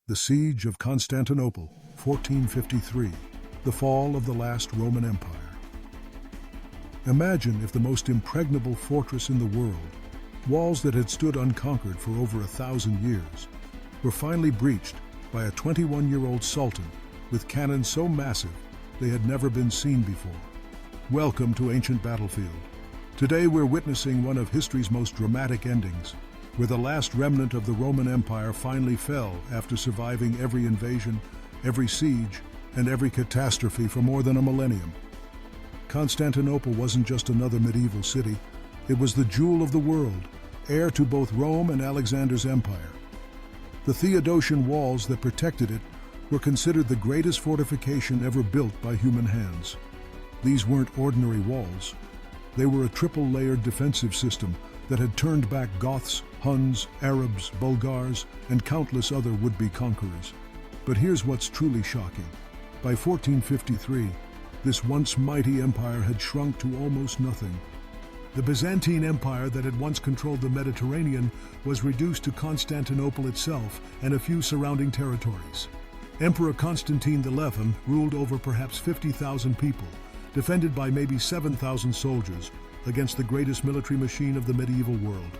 The Siege of Constantinople, 1453, the fall of the last Roman Empire. Imagine if the most impregnable fortress in the world, walls that had stood unconquered for over 1,000 years, were finally breached by a 21-year-old sultan with cannons so massive they had never been seen before. Welcome to ancient battlefield. Today we're witnessing one of history's most dramatic endings, where the last remnant of the Roman Empire finally fell after surviving every invasion, every siege, and every catastrophe for more than a millennium. Constantinople wasn't just another medieval city, it was the jewel of the world, heir to both Rome and Alexander's empire. The Theodosian walls that protected it were considered the greatest fortification ever built by human hands. These weren't ordinary walls. They were a triple-layered defensive system that had turned back Goths, Huns, Arabs, Bulgars, and countless other would-be conquerors. But here's what's truly shocking. By 1453, this once mighty empire had shrunk to almost nothing. The Byzantine Empire that had once controlled the Mediterranean was reduced to Constantinople itself and a few surrounding territories. Emperor Constantine XI ruled over perhaps 50,000 people, defended by maybe 7,000 soldiers, against the greatest military machine of the medieval world.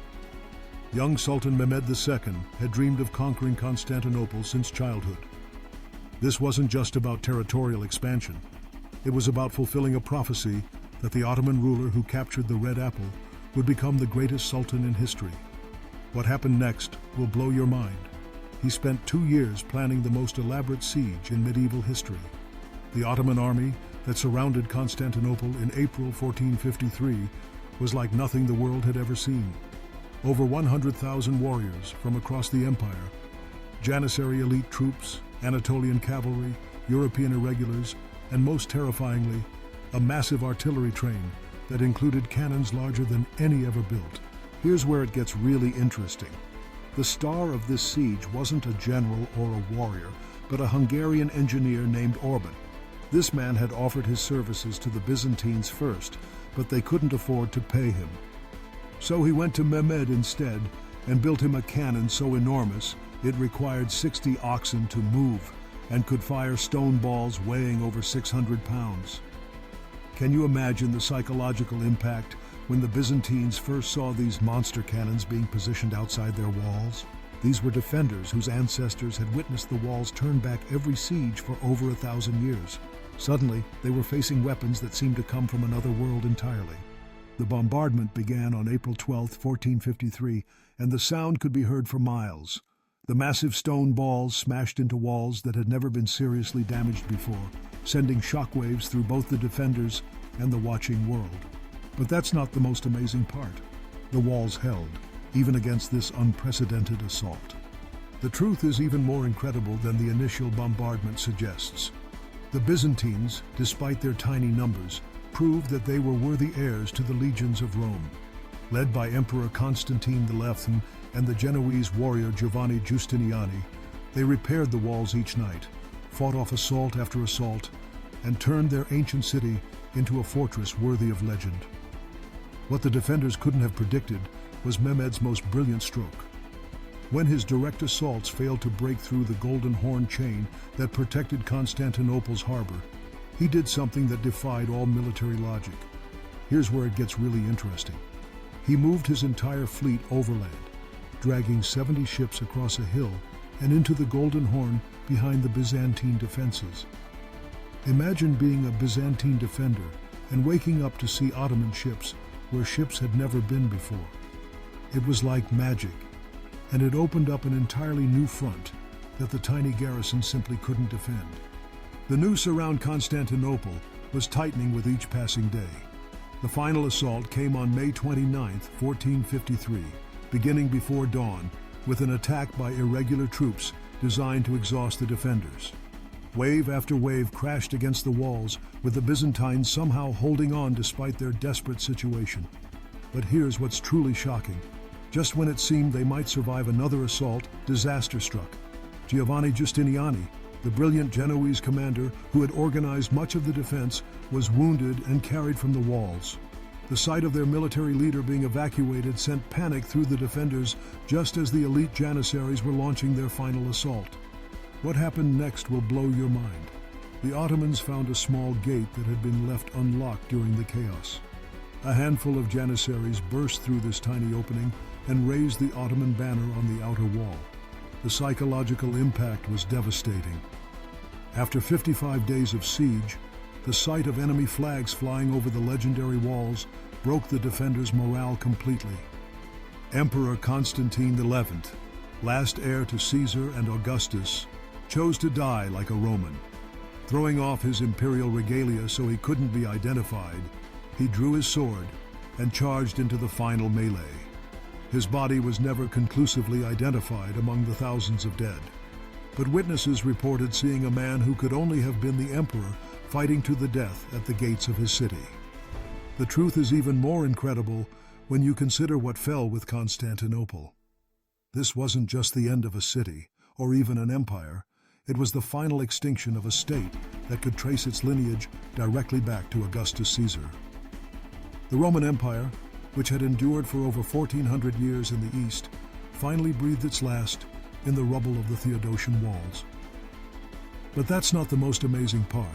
Young Sultan Mehmed II had dreamed of conquering Constantinople since childhood. This wasn't just about territorial expansion. It was about fulfilling a prophecy that the Ottoman ruler who captured the Red Apple would become the greatest sultan in history. What happened next will blow your mind. He spent 2 years planning the most elaborate siege in medieval history. The Ottoman army that surrounded Constantinople in April 1453 was like nothing the world had ever seen. Over 100,000 warriors from across the empire, Janissary elite troops, Anatolian cavalry, European irregulars, and most terrifyingly, a massive artillery train that included cannons larger than any ever built. Here's where it gets really interesting. The star of this siege wasn't a general or a warrior, but a Hungarian engineer named Orban. This man had offered his services to the Byzantines first, but they couldn't afford to pay him. So he went to Mehmed instead and built him a cannon so enormous it required 60 oxen to move and could fire stone balls weighing over 600 pounds. Can you imagine the psychological impact when the Byzantines first saw these monster cannons being positioned outside their walls? These were defenders whose ancestors had witnessed the walls turn back every siege for over 1,000 years. Suddenly, they were facing weapons that seemed to come from another world entirely. The bombardment began on April 12, 1453, and the sound could be heard for miles. The massive stone balls smashed into walls that had never been seriously damaged before, sending shockwaves through both the defenders and the watching world. But that's not the most amazing part. The walls held, even against this unprecedented assault. The truth is even more incredible than the initial bombardment suggests. The Byzantines, despite their tiny numbers, proved that they were worthy heirs to the legions of Rome. Led by Emperor Constantine XI and the Genoese warrior Giovanni Giustiniani, they repaired the walls each night, fought off assault after assault, and turned their ancient city into a fortress worthy of legend. What the defenders couldn't have predicted was Mehmed's most brilliant stroke. When his direct assaults failed to break through the Golden Horn chain that protected Constantinople's harbor, he did something that defied all military logic. Here's where it gets really interesting. He moved his entire fleet overland, dragging 70 ships across a hill and into the Golden Horn behind the Byzantine defenses. Imagine being a Byzantine defender and waking up to see Ottoman ships where ships had never been before. It was like magic, and it opened up an entirely new front that the tiny garrison simply couldn't defend. The noose around Constantinople was tightening with each passing day. The final assault came on May 29, 1453, beginning before dawn, with an attack by irregular troops designed to exhaust the defenders. Wave after wave crashed against the walls, with the Byzantines somehow holding on despite their desperate situation. But here's what's truly shocking. Just when it seemed they might survive another assault, disaster struck. Giovanni Giustiniani, the brilliant Genoese commander who had organized much of the defense, was wounded and carried from the walls. The sight of their military leader being evacuated sent panic through the defenders just as the elite Janissaries were launching their final assault. What happened next will blow your mind. The Ottomans found a small gate that had been left unlocked during the chaos. A handful of janissaries burst through this tiny opening and raised the Ottoman banner on the outer wall. The psychological impact was devastating. After 55 days of siege, the sight of enemy flags flying over the legendary walls broke the defenders' morale completely. Emperor Constantine XI, last heir to Caesar and Augustus, chose to die like a Roman. Throwing off his imperial regalia so he couldn't be identified, he drew his sword and charged into the final melee. His body was never conclusively identified among the thousands of dead, but witnesses reported seeing a man who could only have been the emperor fighting to the death at the gates of his city. The truth is even more incredible when you consider what fell with Constantinople. This wasn't just the end of a city, or even an empire. It was the final extinction of a state that could trace its lineage directly back to Augustus Caesar. The Roman Empire, which had endured for over 1,400 years in the East, finally breathed its last in the rubble of the Theodosian walls. But that's not the most amazing part.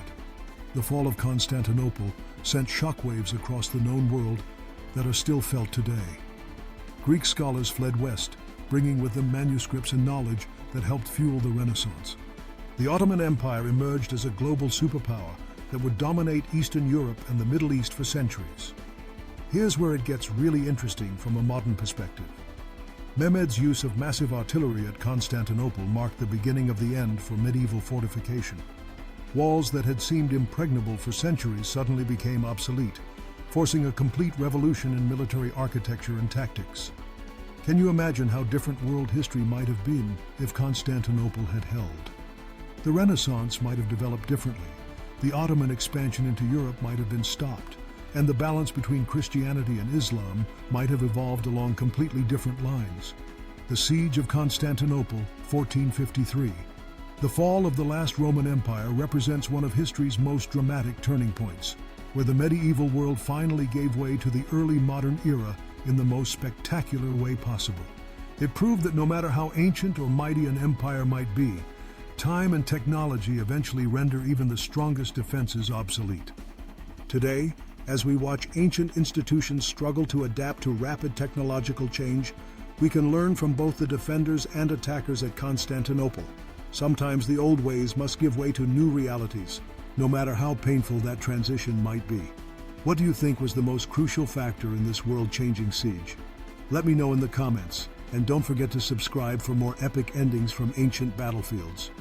The fall of Constantinople sent shockwaves across the known world that are still felt today. Greek scholars fled west, bringing with them manuscripts and knowledge that helped fuel the Renaissance. The Ottoman Empire emerged as a global superpower that would dominate Eastern Europe and the Middle East for centuries. Here's where it gets really interesting from a modern perspective. Mehmed's use of massive artillery at Constantinople marked the beginning of the end for medieval fortification. Walls that had seemed impregnable for centuries suddenly became obsolete, forcing a complete revolution in military architecture and tactics. Can you imagine how different world history might have been if Constantinople had held? The Renaissance might have developed differently. The Ottoman expansion into Europe might have been stopped, and the balance between Christianity and Islam might have evolved along completely different lines. The Siege of Constantinople, 1453. The fall of the last Roman Empire represents one of history's most dramatic turning points, where the medieval world finally gave way to the early modern era in the most spectacular way possible. It proved that no matter how ancient or mighty an empire might be, time and technology eventually render even the strongest defenses obsolete. Today, as we watch ancient institutions struggle to adapt to rapid technological change, we can learn from both the defenders and attackers at Constantinople. Sometimes the old ways must give way to new realities, no matter how painful that transition might be. What do you think was the most crucial factor in this world-changing siege? Let me know in the comments, and don't forget to subscribe for more epic endings from ancient battlefields.